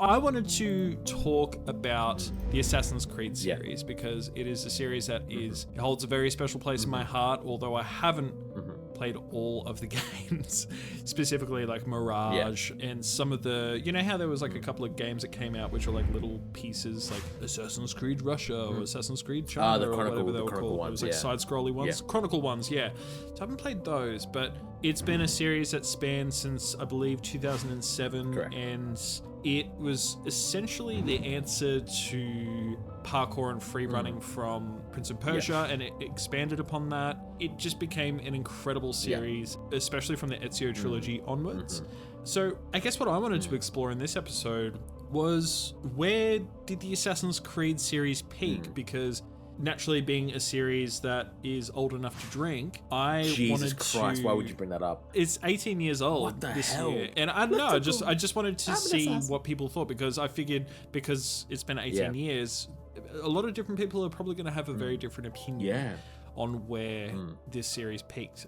I wanted to talk about the Assassin's Creed series because it is a series that it holds a very special place in my heart, although I haven't played all of the games, specifically like Mirage and some of the, you know how there was like a couple of games that came out which were like little pieces like Assassin's Creed Russia or Assassin's Creed China or whatever they were called. Ones, it was like side-scrolly ones, Chronicle ones, So I haven't played those, but it's been a series that spans since I believe 2007. Correct. And it was essentially the answer to parkour and free running from Prince of Persia, and it expanded upon that. It just became an incredible series, especially from the Ezio trilogy onwards. So I guess what I wanted to explore in this episode was, where did the Assassin's Creed series peak? Because naturally, being a series that is old enough to drink, Jesus Christ, why would you bring that up? It's 18 years old What the this hell? year. And I don't know, I just wanted to see what people thought, because I figured because it's been 18 years, a lot of different people are probably going to have a very different opinion on where this series peaked.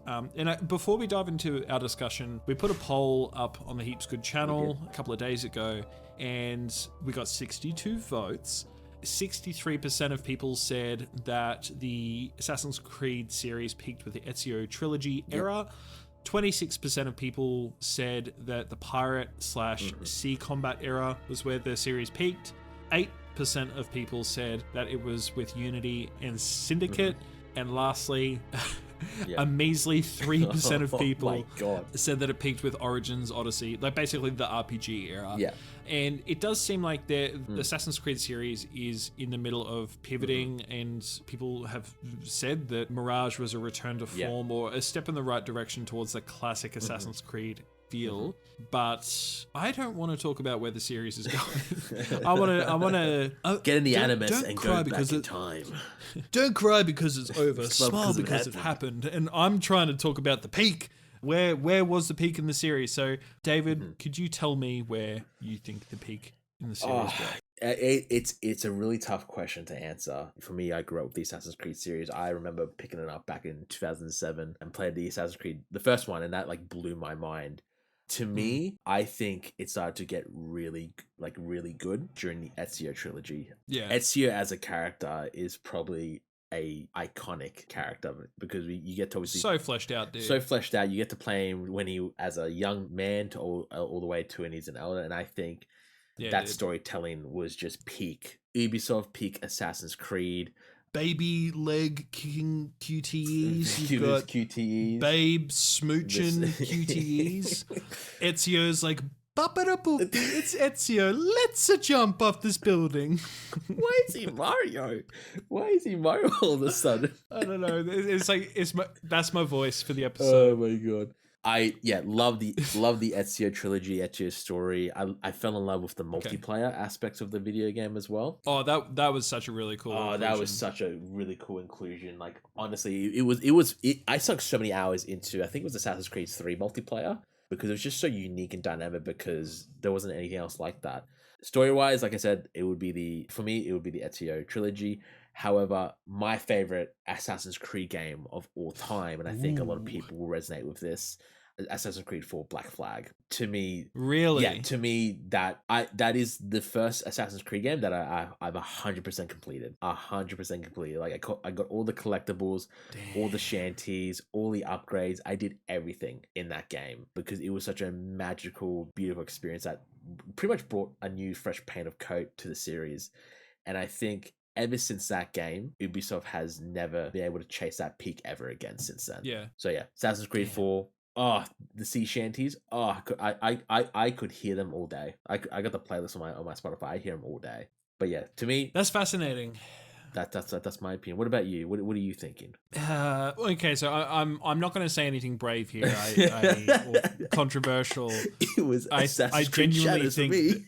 Before we dive into our discussion, we put a poll up on the Heaps Good channel a couple of days ago, and we got 62 votes. 63% of people said that the Assassin's Creed series peaked with the Ezio trilogy era. 26% of people said that the pirate/sea combat era was where the series peaked. 8% of people said that it was with Unity and Syndicate. And lastly, a measly 3% of people said that it peaked with Origins Odyssey, like basically the RPG era. And it does seem like the Assassin's Creed series is in the middle of pivoting, and people have said that Mirage was a return to form or a step in the right direction towards the classic Assassin's Creed feel. But I don't want to talk about where the series is going. I want to get in the Animus and go back in time. Don't cry because it's over. Smile because it happened. And I'm trying to talk about the peak. Where was the peak in the series? So, David, could you tell me where you think the peak in the series was? It's a really tough question to answer. For me, I grew up with the Assassin's Creed series. I remember picking it up back in 2007 and played the Assassin's Creed, the first one, and that like blew my mind. To me, I think it started to get really good during the Ezio trilogy. Ezio as a character is probably a iconic character, because you get to obviously so fleshed out, dude. So fleshed out. You get to play him when he as a young man to all the way to when he's an elder, and I think that storytelling was just peak Ubisoft, peak Assassin's Creed. Baby leg kicking QTEs. You've got QTEs. Babe smooching QTEs. Ezio's like, it's Ezio. Let's jump off this building. Why is he Mario? Why is he Mario all of a sudden? I don't know. That's my voice for the episode. Oh my god. I love the Ezio trilogy, Ezio story. I fell in love with the multiplayer aspects of the video game as well. Oh, that was such a really cool inclusion. That was such a really cool inclusion. Like, honestly, I sunk so many hours into, I think it was Assassin's Creed 3 multiplayer, because it was just so unique and dynamic, because there wasn't anything else like that. Story-wise, like I said, it would be the Ezio trilogy. However, my favorite Assassin's Creed game of all time, and I think a lot of people will resonate with this, Assassin's Creed 4 Black Flag. To me, really, that is the first Assassin's Creed game that I've 100% completed. 100% completed. Like I got all the collectibles, all the shanties, all the upgrades. I did everything in that game, because it was such a magical, beautiful experience that pretty much brought a new, fresh paint of coat to the series. And I think ever since that game, Ubisoft has never been able to chase that peak ever again since then. So Assassin's Creed 4. Oh, the sea shanties. Oh, I could hear them all day. I got the playlist on my Spotify. I hear them all day. But yeah, to me, that's fascinating. That's my opinion. What about you? What are you thinking? Okay, so I'm not going to say anything brave here. Or controversial. It was Assassin's Creed genuinely think.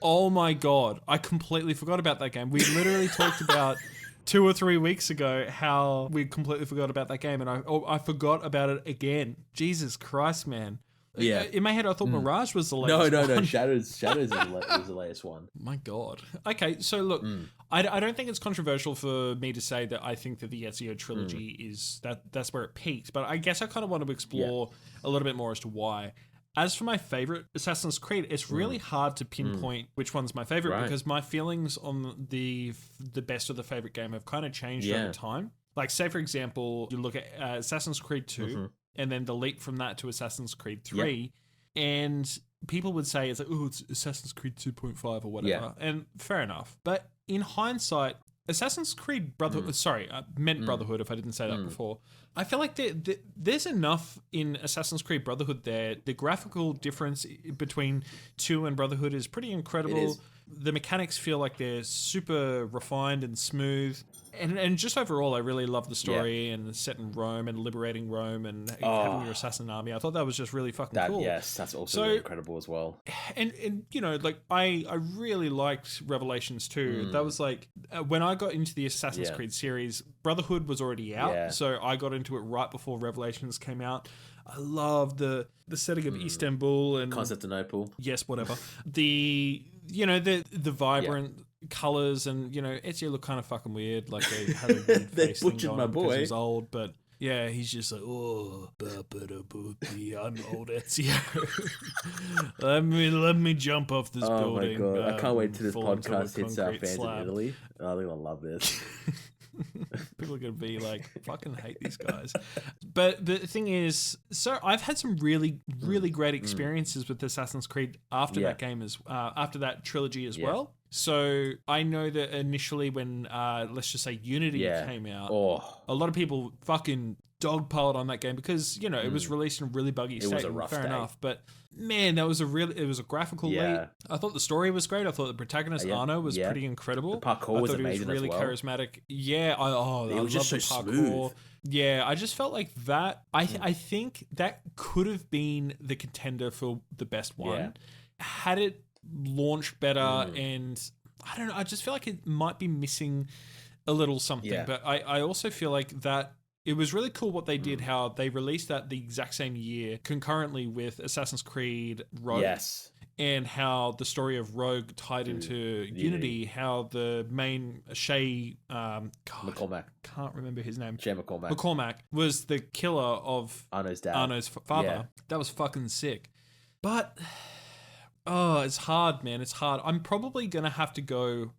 Oh my god, I completely forgot about that game. We literally talked about 2 or 3 weeks ago how we completely forgot about that game, and I forgot about it again. Jesus Christ, man. Yeah. In my head, I thought Mirage was the latest one. No. Shadows is the latest one. My God. Okay, so look, I don't think it's controversial for me to say that I think that the Ezio trilogy is that's where it peaked, but I guess I kind of want to explore a little bit more as to why. As for my favorite Assassin's Creed, it's really hard to pinpoint which one's my favorite because my feelings on the best or the favorite game have kind of changed over time. Like, say, for example, you look at Assassin's Creed 2 and then the leap from that to Assassin's Creed 3, and people would say it's like, oh, it's Assassin's Creed 2.5 or whatever. And fair enough. But in hindsight, Assassin's Creed Brotherhood, sorry, I meant Brotherhood if I didn't say that before. I feel like there's enough in Assassin's Creed Brotherhood there. The graphical difference between 2 and Brotherhood is pretty incredible. It is. The mechanics feel like they're super refined and smooth. And just overall, I really love the story and set in Rome and liberating Rome and having your assassin army. I thought that was just really fucking cool. Yes, that's also really incredible as well. And you know, like I really liked Revelations 2. That was like when I got into the Assassin's Creed series, Brotherhood was already out, so I got into it right before Revelations came out. I love the setting of Istanbul and Constantinople. Yes, whatever. The vibrant colors and Ezio looked kind of fucking weird. Like they had a weird they face thing butchered going my on because boy. he was old, but yeah, he's just like, oh, I'm old Ezio. let me jump off this building. Oh my god, I can't wait till this fall into a podcast hits our concrete fans slab. in Italy. Oh, they're gonna love this. People are going to be like, fucking hate these guys. But the thing is, so I've had some really, really great experiences with Assassin's Creed after that game after that trilogy as well. So I know that initially when, let's just say Unity came out, a lot of people fucking dogpiled on that game because, it was released in a really buggy state. It was a rough day. Enough. But man, it was a graphical leap. I thought the story was great. I thought the protagonist, Arno, was pretty incredible. The parkour was amazing. He was really charismatic. Yeah, I love just the so parkour. smooth. Yeah, I just felt like that. I think that could have been the contender for the best one. Had it launched better, and I don't know, I just feel like it might be missing a little something. But I also feel like that it was really cool what they did, how they released that the exact same year concurrently with Assassin's Creed Rogue. Yes. And how the story of Rogue tied into Unity, how the main Shay McCormack. Can't remember his name. Shay McCormack. McCormack was the killer of Arno's dad. Arno's father. That was fucking sick. But it's hard, man. It's hard. I'm probably gonna have to go.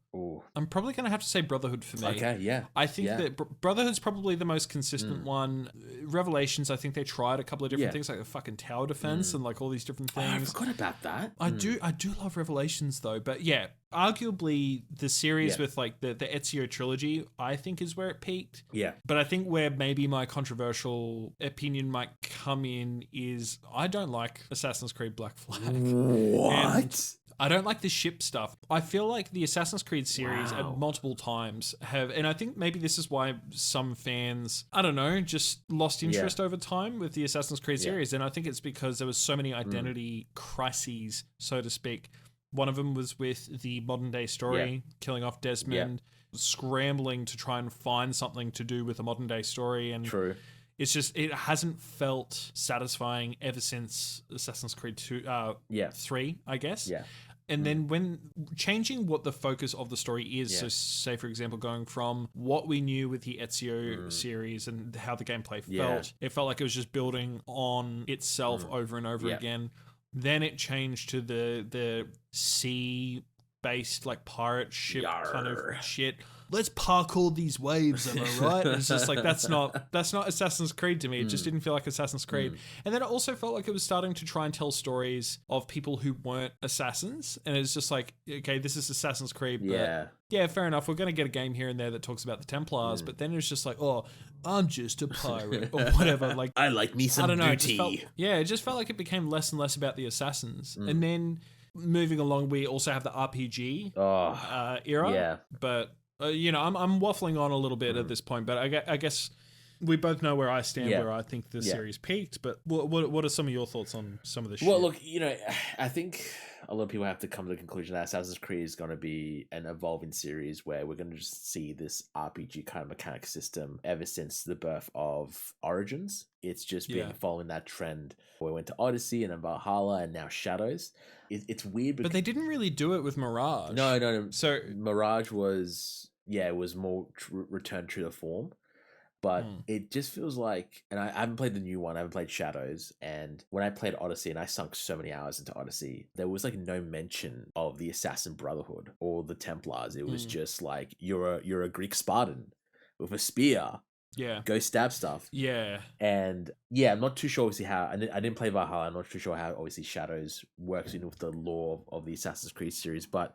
I'm probably going to have to say Brotherhood for me. Okay, yeah. I think that Brotherhood's probably the most consistent one. Revelations, I think they tried a couple of different things, like the fucking tower defense and like all these different things. I forgot about that. I do love Revelations though, but yeah, arguably the series with like the Ezio trilogy, I think is where it peaked. Yeah. But I think where maybe my controversial opinion might come in is I don't like Assassin's Creed Black Flag. What? And I don't like the ship stuff. I feel like the Assassin's Creed series at multiple times have, and I think maybe this is why some fans, I don't know, just lost interest over time with the Assassin's Creed series. And I think it's because there was so many identity crises, so to speak. One of them was with the modern day story, killing off Desmond, scrambling to try and find something to do with a modern day story. And it's just, it hasn't felt satisfying ever since Assassin's Creed 3, I guess. Yeah. And then when changing what the focus of the story is, so say, for example, going from what we knew with the Ezio series and how the gameplay felt, it felt like it was just building on itself over and over again. Then it changed to the sea-based, like, pirate ship kind of shit. Let's parkour these waves, am I right? It's just like, that's not Assassin's Creed to me. It just didn't feel like Assassin's Creed. And then it also felt like it was starting to try and tell stories of people who weren't assassins. And it's just like, okay, this is Assassin's Creed, but yeah, fair enough. We're going to get a game here and there that talks about the Templars, but then it's just like, oh, I'm just a pirate or whatever. Like, I like me some booty. It just felt like it became less and less about the assassins. And then moving along, we also have the RPG era. Yeah. But I'm waffling on a little bit at this point, but I guess we both know where I stand, where I think the series peaked. But what are some of your thoughts on some of the shit? Well, look, I think a lot of people have to come to the conclusion that Assassin's Creed is going to be an evolving series where we're going to just see this RPG kind of mechanic system ever since the birth of Origins. It's just been following that trend. We went to Odyssey and then Valhalla and now Shadows. It's weird, but they didn't really do it with Mirage. No. So Mirage was, it was more return to the form. but it just feels like, and I haven't played the new one, I haven't played Shadows, and when I played Odyssey, and I sunk so many hours into Odyssey, there was like no mention of the Assassin Brotherhood or the Templars. It was just like, you're a Greek Spartan with a spear. Yeah. Go stab stuff. Yeah. And yeah, I'm not too sure obviously how, I didn't play Valhalla, I'm not too sure how obviously Shadows works in with the lore of the Assassin's Creed series, but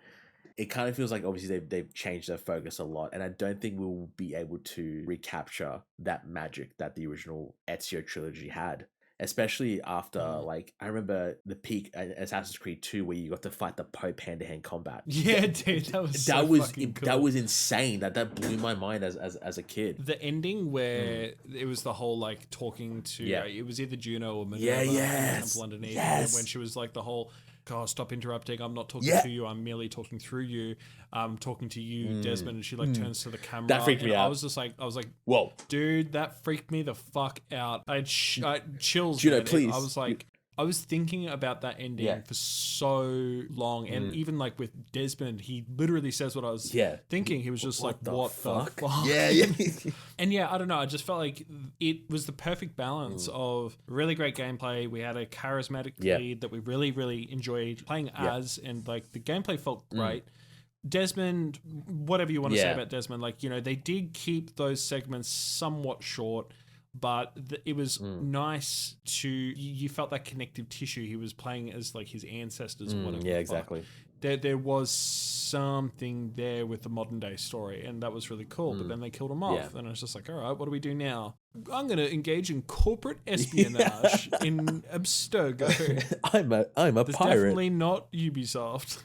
it kind of feels like obviously they've changed their focus a lot, and I don't think we'll be able to recapture that magic that the original Ezio trilogy had. Especially after, like, I remember the peak Assassin's Creed 2 where you got to fight the Pope hand-to-hand combat. Yeah, dude, that was so fucking cool. That was insane. That blew my mind as a kid. The ending where it was the whole, like, talking to... it was either Juno or Minerva. Yeah, the temple underneath. And when she was like the whole... God, stop interrupting. I'm not talking to you. I'm merely talking through you. I'm talking to you, Desmond. And she like turns to the camera. That freaked me out. I was like, whoa, dude, that freaked me the fuck out. I had chills. Juno, please. I was like, I was thinking about that ending for so long, and even like with Desmond, he literally says what I was thinking. He was just what the fuck? Yeah. And I don't know. I just felt like it was the perfect balance of really great gameplay. We had a charismatic lead that we really, really enjoyed playing as, and like the gameplay felt great. Desmond, whatever you want to say about Desmond, like, they did keep those segments somewhat short. But it was nice to... You felt that connective tissue. He was playing as, like, his ancestors or whatever. Yeah, exactly. There was something there with the modern-day story, and that was really cool. But then they killed him off, and I was just like, all right, what do we do now? I'm going to engage in corporate espionage in Abstergo. I'm a pirate. Definitely not Ubisoft.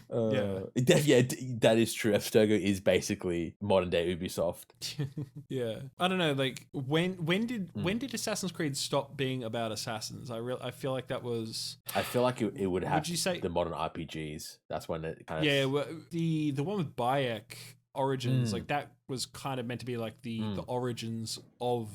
That is true. Abstergo is basically modern day Ubisoft. Yeah, I don't know. Like when did Assassin's Creed stop being about assassins? I feel like that was. I feel like it would have. Would you say the modern RPGs? That's when it kind of. Yeah, well, the one with Bayek Origins, like that was kind of meant to be like the origins of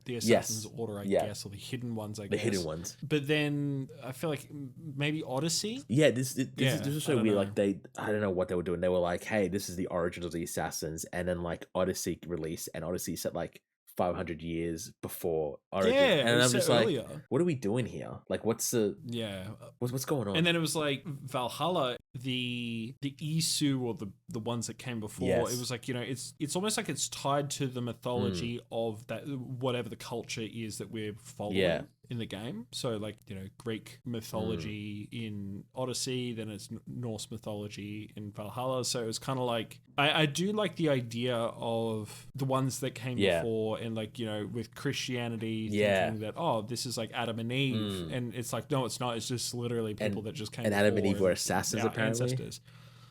the Assassin's Order, I guess, or the hidden ones, I guess. The hidden ones. But then I feel like maybe Odyssey? Yeah, this is so weird. Like I don't know what they were doing. They were like, hey, this is the origins of the Assassins. And then like Odyssey released, and Odyssey set like 500 years before Origin. Yeah, and I'm just like, earlier. What are we doing here? Like, what's going on? And then it was like Valhalla, the Isu, or the ones that came before. It was like, it's almost like it's tied to the mythology of that, whatever the culture is that we're following in the game. So like, Greek mythology in Odyssey, then it's Norse mythology in Valhalla. So it was kind of like, I do like the idea of the ones that came before, and like, with Christianity thinking that, oh, this is like Adam and Eve. And it's like, no, it's not. It's just literally people that just came and before. Adam and Eve were assassins, apparently. Ancestors.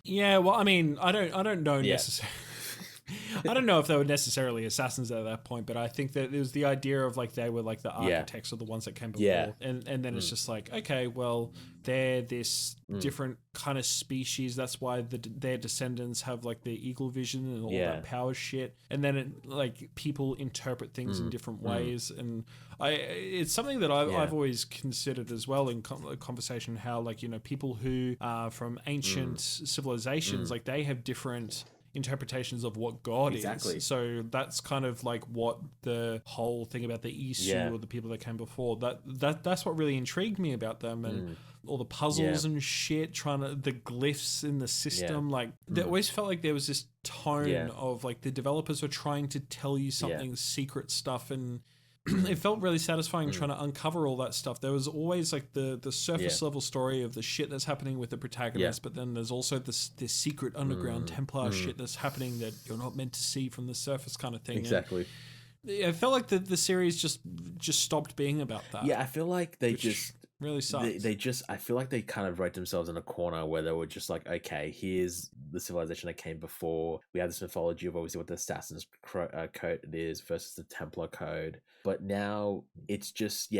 Yeah, well, I mean, I don't know necessarily. I don't know if they were necessarily assassins at that point, but I think that it was the idea of like they were like the architects or the ones that came before. And then it's just like, okay, well, they're this different kind of species. That's why their descendants have like the eagle vision and all that power shit. And then like people interpret things in different ways. And it's something that I've always considered as well in conversation, how like, people who are from ancient civilizations, like they have different interpretations of what God is. So that's kind of like what the whole thing about the Isu or the people that came before, that's what really intrigued me about them, and all the puzzles and shit, the glyphs in the system. Like there always felt like there was this tone of like the developers were trying to tell you something secret stuff, and it felt really satisfying trying to uncover all that stuff. There was always like the surface level story of the shit that's happening with the protagonist, but then there's also this secret underground Templar shit that's happening that you're not meant to see from the surface, kind of thing. Exactly. And I felt like the series just stopped being about that. Yeah, I feel like they just really sucks. They just, I feel like they kind of wrote themselves in a corner where they were just like, okay, here's the civilization that came before. We have this mythology of obviously what the Assassin's code is versus the Templar code. But now it's just,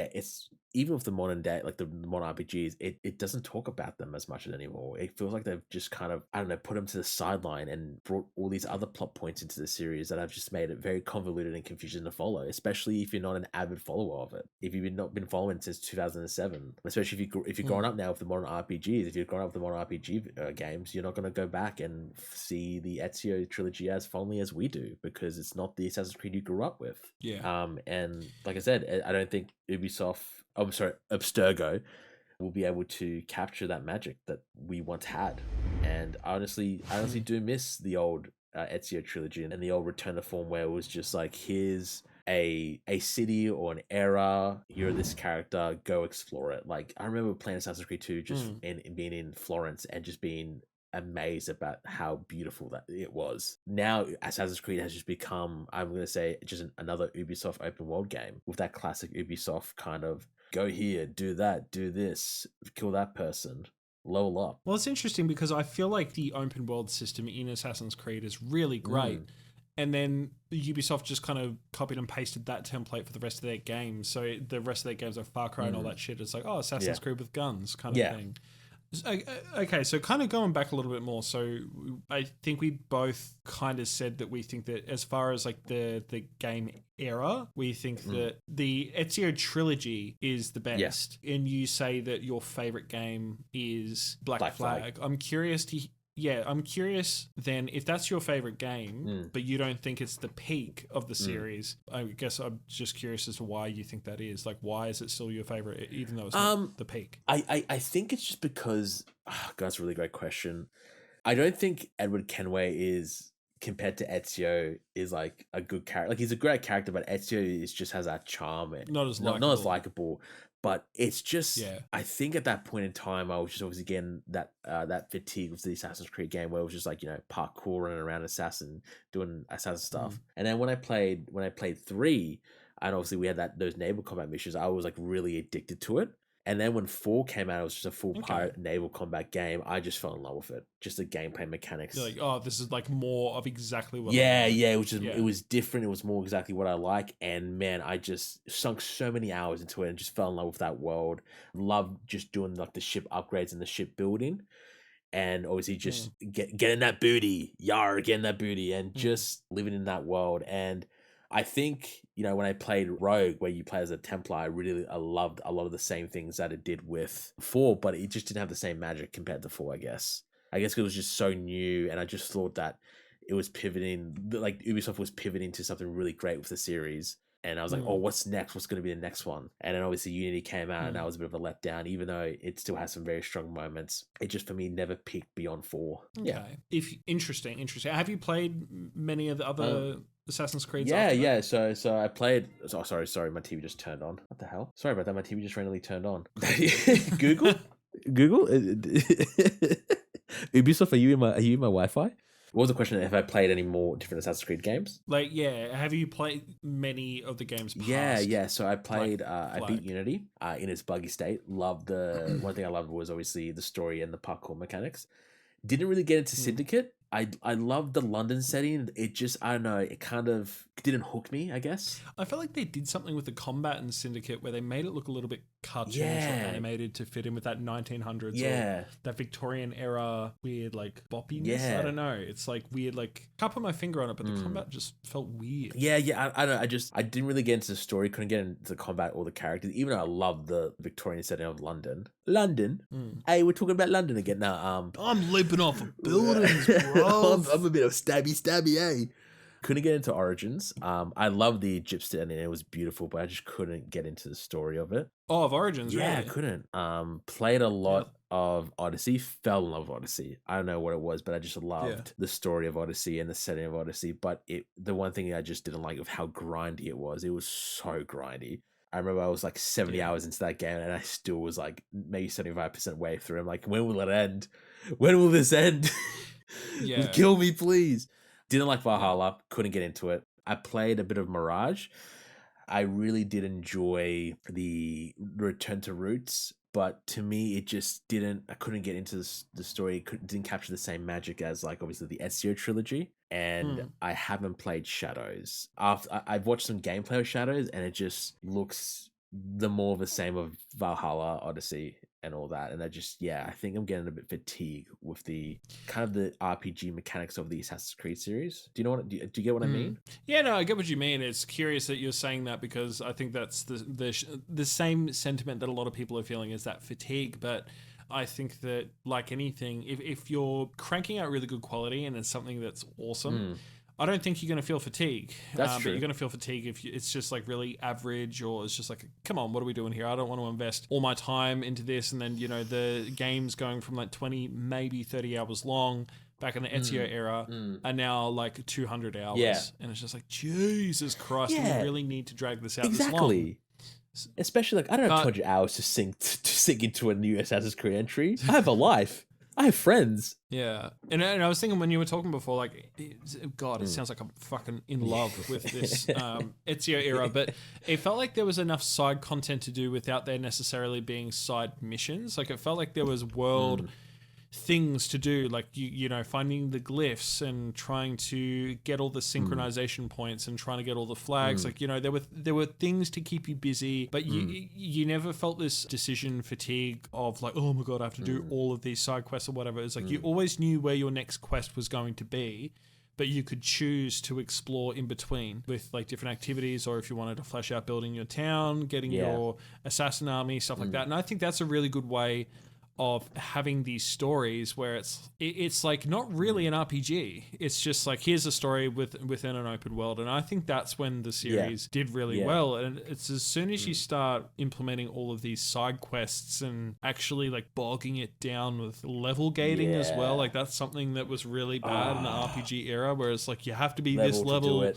even with the modern day, like the modern RPGs, it doesn't talk about them as much anymore. It feels like they've just kind of, I don't know, put them to the sideline and brought all these other plot points into the series that have just made it very convoluted and confusing to follow, especially if you're not an avid follower of it. If you've not been following since 2007, especially if you're growing up now with the modern RPGs, if you're growing up with the modern RPG games, you're not going to go back and see the Ezio trilogy as fondly as we do, because it's not the Assassin's Creed you grew up with. Yeah. And like I said, I don't think Abstergo will be able to capture that magic that we once had. And I honestly do miss the old Ezio trilogy and the old Return to Form, where it was just like, here's a city or an era, you're this character, go explore it. Like, I remember playing Assassin's Creed 2 just in being in Florence and just being amazed about how beautiful that it was. Now Assassin's Creed has just become, I'm going to say, just another Ubisoft open world game with that classic Ubisoft kind of go here, do that, do this, kill that person, level up. Well, it's interesting because I feel like the open world system in Assassin's Creed is really great. And then Ubisoft just kind of copied and pasted that template for the rest of their games. So the rest of their games, like Far Cry and all that shit, it's like, oh, Assassin's Creed with guns kind of thing. Okay, so kind of going back a little bit more. So I think we both kind of said that we think that as far as like the game era, we think that the Ezio trilogy is the best. And you say that your favorite game is Black Flag. I'm curious then, if that's your favorite game, but you don't think it's the peak of the series, I guess I'm just curious as to why you think that is. Like, why is it still your favorite, even though it's not the peak? I think it's just because, God, that's a really great question. I don't think Edward Kenway is, compared to Ezio, is like a good character. Like, he's a great character, but Ezio just has that charm. Not as likable. But it's just, I think at that point in time, I was just obviously getting that fatigue with the Assassin's Creed game, where it was just like, parkour running around assassin, doing assassin stuff. And then when I played 3, and obviously we had those naval combat missions, I was like really addicted to it. And then when 4 came out, it was just a full pirate naval combat game. I just fell in love with it. Just the gameplay mechanics. You're like, oh, this is like more of exactly what I like. It was just, it was different. It was more exactly what I like. And man, I just sunk so many hours into it and just fell in love with that world. Loved just doing like the ship upgrades and the ship building. And obviously just getting that booty. Getting that booty. And just living in that world. And I think, when I played Rogue, where you play as a Templar, I loved a lot of the same things that it did with 4, but it just didn't have the same magic compared to 4, I guess. It was just so new, and I just thought that it was pivoting, like Ubisoft was pivoting to something really great with the series. And I was like, oh, what's next? What's going to be the next one? And then obviously Unity came out, and that was a bit of a letdown, even though it still has some very strong moments. It just, for me, never peaked beyond 4. Okay. Yeah. Interesting. Have you played many of the other Assassin's Creed? Yeah. So I played. Oh, sorry, my TV just turned on. What the hell? Sorry about that. My TV just randomly turned on. Google. Ubisoft, are you in my Wi-Fi? What was the question? Have I played any more different Assassin's Creed games? Like, have you played many of the games past? Yeah. So I played, I beat Unity in its buggy state. Loved one thing I loved was obviously the story and the parkour mechanics. Didn't really get into Syndicate. I loved the London setting. It just, I don't know, it kind of didn't hook me, I guess. I felt like they did something with the combat in Syndicate where they made it look a little bit cartoonish or animated to fit in with that 1900s or that Victorian era weird like boppiness. I don't know. It's like weird, like, can't put my finger on it, but the combat just felt weird. I don't know. I didn't really get into the story, couldn't get into the combat or the characters, even though I love the Victorian setting of London. Hey, we're talking about London again now. I'm leaping off of buildings, bro. I'm a bit of stabby, eh? Couldn't get into Origins. I love the Egyptian and it was beautiful, but I just couldn't get into the story of it. Oh, of Origins, really? I couldn't. Played a lot of Odyssey, fell in love with Odyssey. I don't know what it was, but I just loved the story of Odyssey and the setting of Odyssey. But the one thing I just didn't like of how grindy it was. It was so grindy. I remember I was like 70 hours into that game and I still was like maybe 75% way through. I'm like, when will it end? When will this end? Kill me, please. Didn't like Valhalla. Couldn't get into it. I played a bit of Mirage. I really did enjoy the Return to Roots, but to me, it just didn't. I couldn't get into the story. Didn't capture the same magic as like obviously the Ezio trilogy. And I haven't played Shadows. I've watched some gameplay of Shadows, and it just looks the more of the same of Valhalla, Odyssey, and all that. And I think I'm getting a bit fatigued with the kind of the RPG mechanics of the Assassin's Creed series. Do you know what? Do you get what I mean? Yeah, no, I get what you mean. It's curious that you're saying that because I think that's the same sentiment that a lot of people are feeling, is that fatigue. But I think that, like anything, if you're cranking out really good quality and it's something that's awesome, I don't think you're going to feel fatigue. That's true. But you're going to feel fatigue if it's just like really average, or it's just like, come on, what are we doing here? I don't want to invest all my time into this. And then, the game's going from like 20, maybe 30 hours long back in the Ezio era are now like 200 hours. Yeah. And it's just like, Jesus Christ, do we really need to drag this out this long? Exactly. Especially like, I don't have 200 hours to sink into a new Assassin's Creed entry. I have a life. I have friends. Yeah. And I was thinking when you were talking before, like, God, it sounds like I'm fucking in love with this Ezio era, but it felt like there was enough side content to do without there necessarily being side missions. Like, it felt like there was world things to do, like finding the glyphs and trying to get all the synchronization points and trying to get all the flags. Like, there were things to keep you busy, but you never felt this decision fatigue of like, oh my God, I have to do all of these side quests or whatever. It's like you always knew where your next quest was going to be, but you could choose to explore in between with like different activities, or if you wanted to flesh out building your town, getting your assassin army, stuff like that. And I think that's a really good way of having these stories where it's like not really an RPG. It's just like, here's a story within an open world. And I think that's when the series did really well. And it's as soon as you start implementing all of these side quests and actually like bogging it down with level gating as well. Like, that's something that was really bad in the RPG era, where it's like, you have to be this level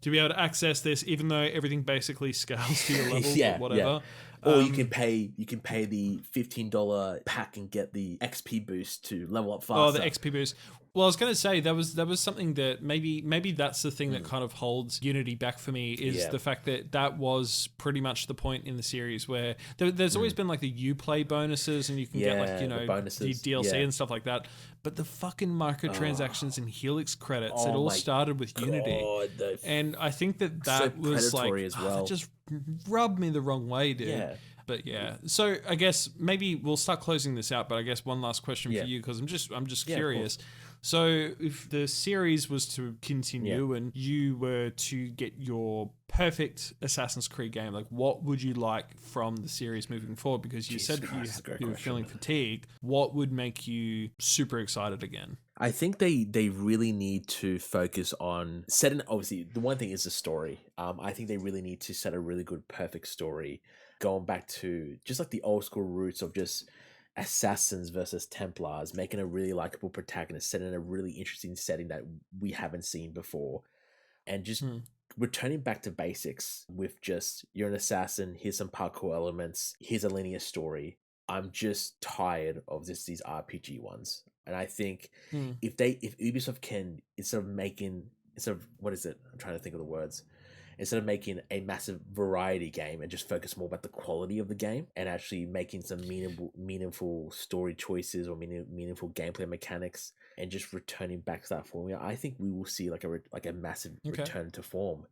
to be able to access this, even though everything basically scales to your level or whatever. Or you can pay the $15 pack and get the XP boost to level up faster. Oh, the XP boost. Well, I was going to say that was something that maybe that's the thing that kind of holds Unity back for me, is the fact that was pretty much the point in the series where there's always been like the Uplay bonuses, and you can get like, the DLC and stuff like that. But the fucking microtransactions and Helix credits, it all started with Unity. And I think that so was like, as well. that just rubbed me the wrong way, dude. Yeah. But yeah, so I guess maybe we'll start closing this out. But I guess one last question for you, because I'm just curious. So if the series was to continue and you were to get your perfect Assassin's Creed game, like, what would you like from the series moving forward? Because you said that you were feeling fatigued. What would make you super excited again? I think they really need to focus on setting, obviously, the one thing is the story. I think they really need to set a really good, perfect story, going back to just like the old school roots of just assassins versus Templars, making a really likable protagonist, set in a really interesting setting that we haven't seen before, and just returning back to basics with just, you're an assassin, here's some parkour elements, here's a linear story. I'm just tired of these RPG ones. And I think if Ubisoft can, instead of what is it? I'm trying to think of the words. Instead of making a massive variety game and just focus more about the quality of the game and actually making some meaningful story choices or meaningful gameplay mechanics, and just returning back to that formula, I think we will see like a massive return to form.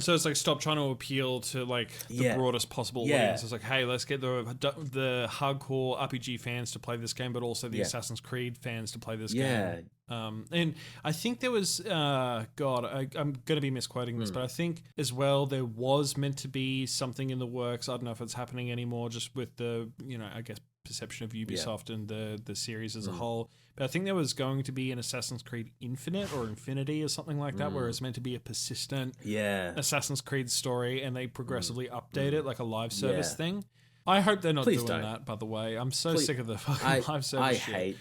So it's like, stop trying to appeal to like the broadest possible audience. It's like, hey, let's get the hardcore RPG fans to play this game, but also the Assassin's Creed fans to play this game. And I think there was, I'm going to be misquoting this, but I think as well there was meant to be something in the works. I don't know if it's happening anymore, just with the, I guess, perception of Ubisoft and the series as a whole. But I think there was going to be an Assassin's Creed Infinite or Infinity or something like that, where it's meant to be a persistent Assassin's Creed story, and they progressively update it like a live service thing. I hope they're not doing that, by the way. I'm so sick of the fucking live service shit.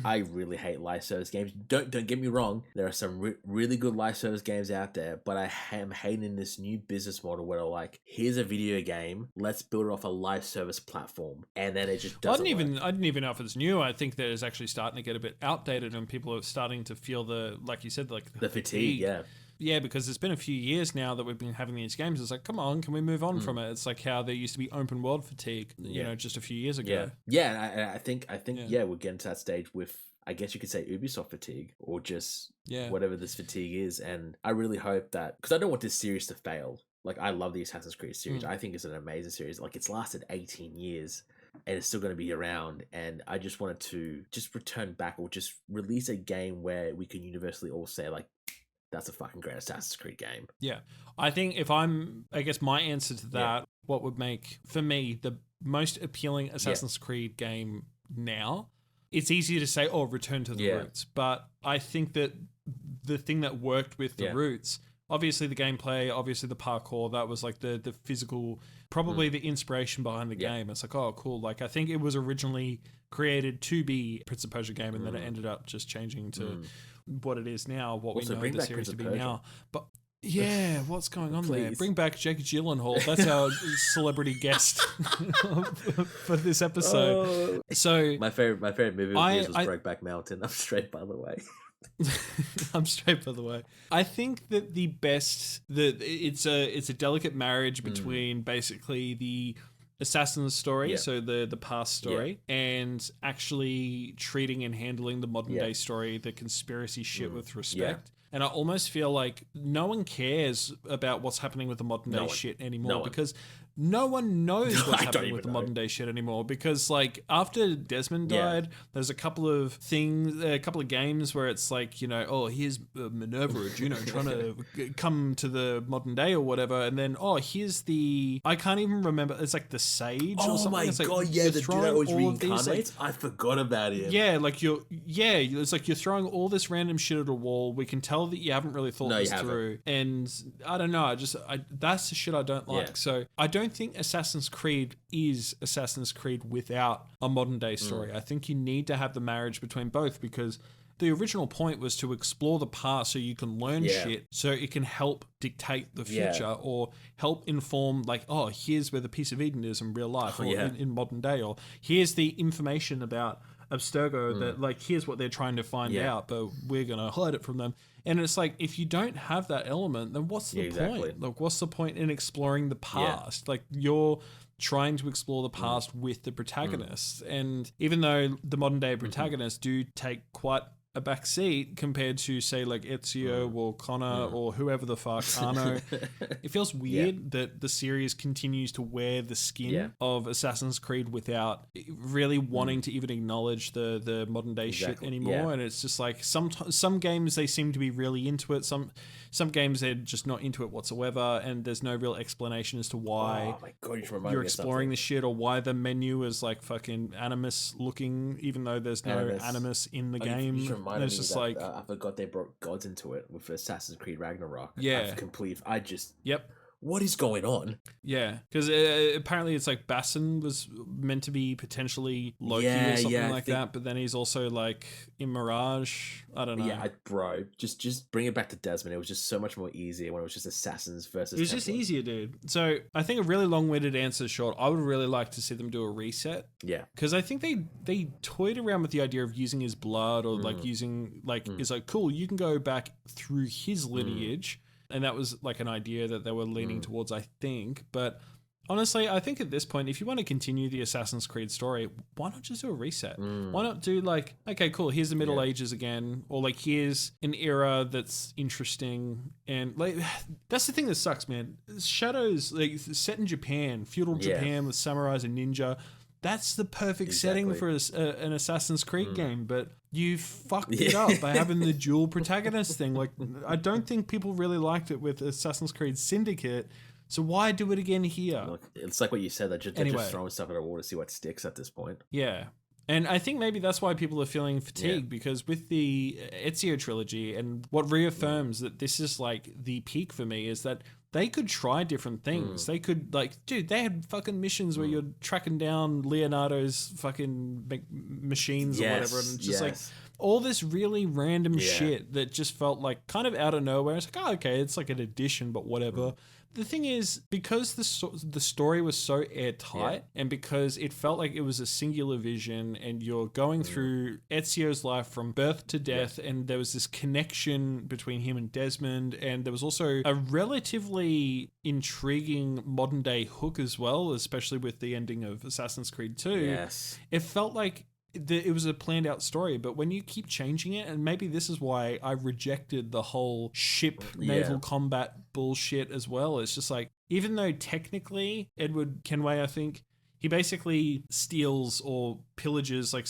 I really hate live service games. Don't get me wrong. There are some really good live service games out there, but I am hating this new business model where like, here's a video game, let's build it off a live service platform, and then it just doesn't work. I didn't even know if it's new. I think that it's actually starting to get a bit outdated, and people are starting to feel like you said, like the fatigue. Yeah, because it's been a few years now that we've been having these games. It's like, come on, can we move on from it? It's like how there used to be open world fatigue, just a few years ago. Yeah, I think we're getting to that stage with, I guess you could say, Ubisoft fatigue, or just whatever this fatigue is. And I really hope that, because I don't want this series to fail. Like, I love the Assassin's Creed series. I think it's an amazing series. Like, it's lasted 18 years and it's still going to be around. And I just wanted to just return back or just release a game where we can universally all say, like, that's a fucking great Assassin's Creed game. Yeah. I think I guess my answer to that, what would make, for me, the most appealing Assassin's Creed game now, it's easier to say, oh, return to the roots. But I think that the thing that worked with the roots, obviously the gameplay, obviously the parkour, that was like the physical, probably the inspiration behind the game. It's like, oh, cool. Like, I think it was originally created to be Prince of Persia game, and then it ended up just changing to what it is now, what also, we know the series to be now. But yeah, what's going on there? Bring back Jake Gyllenhaal. That's our celebrity guest for this episode. So my favorite movie was Brokeback Mountain. I'm straight, by the way. I'm straight, by the way. I think that it's a delicate marriage between basically the Assassin's story, so the past story, and actually treating and handling the modern day story, the conspiracy shit with respect. And I almost feel like no one cares about what's happening with the modern day shit anymore because no one knows what's happening with the modern day shit anymore. Because like after Desmond died, there's a couple of games where it's like, you know, oh, here's Minerva, you know, trying to come to the modern day or whatever, and then here's I can't even remember. It's like the Sage or something. Oh my god, the dude that always reincarnates. I forgot about him. Yeah, like it's like you're throwing all this random shit at a wall. We can tell that you haven't really thought this through, and I don't know. That's the shit I don't like. So I don't think Assassin's Creed is Assassin's Creed without a modern day story. I think you need to have the marriage between both, because the original point was to explore the past so you can learn shit, so it can help dictate the future or help inform, like, oh, here's where the Piece of Eden is in real life or in modern day, or here's the information about Abstergo that, like, here's what they're trying to find out, but we're going to hide it from them. And it's like, if you don't have that element, then what's the point? Like, what's the point in exploring the past? Like, you're trying to explore the past with the protagonists. And even though the modern day protagonists do take quite a back seat compared to, say, like Ezio or Connor or whoever the fuck, Arno, it feels weird that the series continues to wear the skin of Assassin's Creed without really wanting to even acknowledge the modern day shit anymore. And it's just like some games, they seem to be really into it. Some games, they're just not into it whatsoever, and there's no real explanation as to why you're exploring this shit, or why the menu is like fucking Animus looking, even though there's no Animus in the game. And it's just like, I forgot they brought gods into it with Assassin's Creed Ragnarok. Yep. What is going on? Yeah, because apparently it's like Basson was meant to be potentially Loki or something like that, but then he's also like in Mirage. I don't know. Yeah, bro, just bring it back to Desmond. It was just so much more easier when it was just Assassins versus It was Templars. Just easier, dude. So I think a really long-winded answer short, I would really like to see them do a reset. Yeah. Because I think they toyed around with the idea of using his blood, or like using, like, it's like, cool, you can go back through his lineage. And that was like an idea that they were leaning towards, I think. But honestly, I think at this point, if you want to continue the Assassin's Creed story, why not just do a reset? Why not do like, okay, cool, here's the Middle Ages again, or like here's an era that's interesting. And like, that's the thing that sucks, man. Shadows, like, set in Japan, feudal Japan with samurais and ninja. That's the perfect setting for an Assassin's Creed game, but you fucked it up by having the dual protagonist thing. Like, I don't think people really liked it with Assassin's Creed Syndicate, so why do it again here? Look, it's like what you said, they're just throwing stuff at a wall to see what sticks at this point. Yeah. And I think maybe that's why people are feeling fatigued, because with the Ezio trilogy, and what reaffirms that this is like the peak for me, is that they could try different things. They could, like, dude, they had fucking missions where you're tracking down Leonardo's fucking machines or whatever, and just like all this really random shit that just felt like kind of out of nowhere. It's like, oh, okay, it's like an addition, but whatever. The thing is, because the story was so airtight, and because it felt like it was a singular vision, and you're going through Ezio's life from birth to death, and there was this connection between him and Desmond, and there was also a relatively intriguing modern day hook as well, especially with the ending of Assassin's Creed 2. Yes. It felt like it was a planned out story, but when you keep changing it, and maybe this is why I rejected the whole ship naval combat bullshit as well. It's just like, even though technically Edward Kenway, I think, he basically steals or pillages like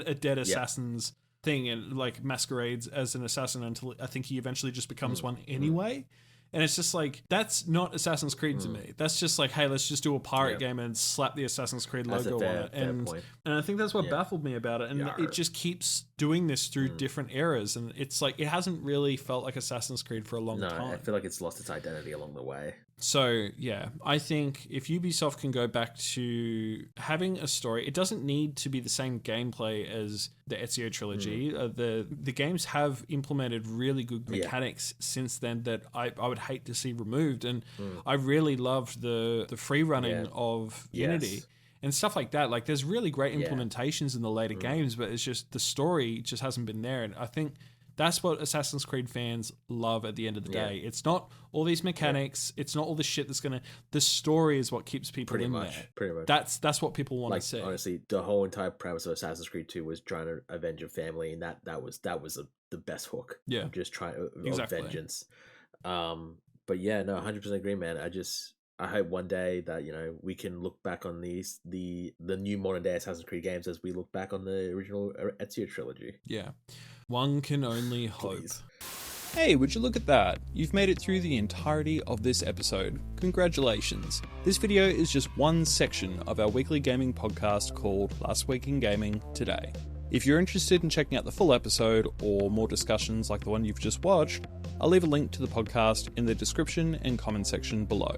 a dead assassin's thing and like masquerades as an assassin until I think he eventually just becomes one anyway. And it's just like, that's not Assassin's Creed to me. That's just like, hey, let's just do a pirate game and slap the Assassin's Creed logo on it. And I think that's what baffled me about it. And it just keeps doing this through different eras. And it's like, it hasn't really felt like Assassin's Creed for a long time. I feel like it's lost its identity along the way. So, yeah, I think if Ubisoft can go back to having a story, it doesn't need to be the same gameplay as the Ezio trilogy. The games have implemented really good mechanics since then that I would hate to see removed. And I really loved the free running of Unity. And stuff like that. Like, there's really great implementations in the later games, but it's just the story just hasn't been there. And I think that's what Assassin's Creed fans love at the end of the day. It's not all these mechanics. It's not all the shit that's gonna. The story is what keeps people in there. Pretty much. That's what people want to see. Honestly, the whole entire premise of Assassin's Creed 2 was trying to avenge your family, and that was the best hook. Yeah, just trying vengeance. But yeah, no, 100% agree, man. I hope one day that, you know, we can look back on the new modern day Assassin's Creed games as we look back on the original Ezio trilogy. Yeah. One can only hope. Please. Hey, would you look at that? You've made it through the entirety of this episode. Congratulations. This video is just one section of our weekly gaming podcast called Last Week in Gaming Today. If you're interested in checking out the full episode or more discussions like the one you've just watched, I'll leave a link to the podcast in the description and comment section below.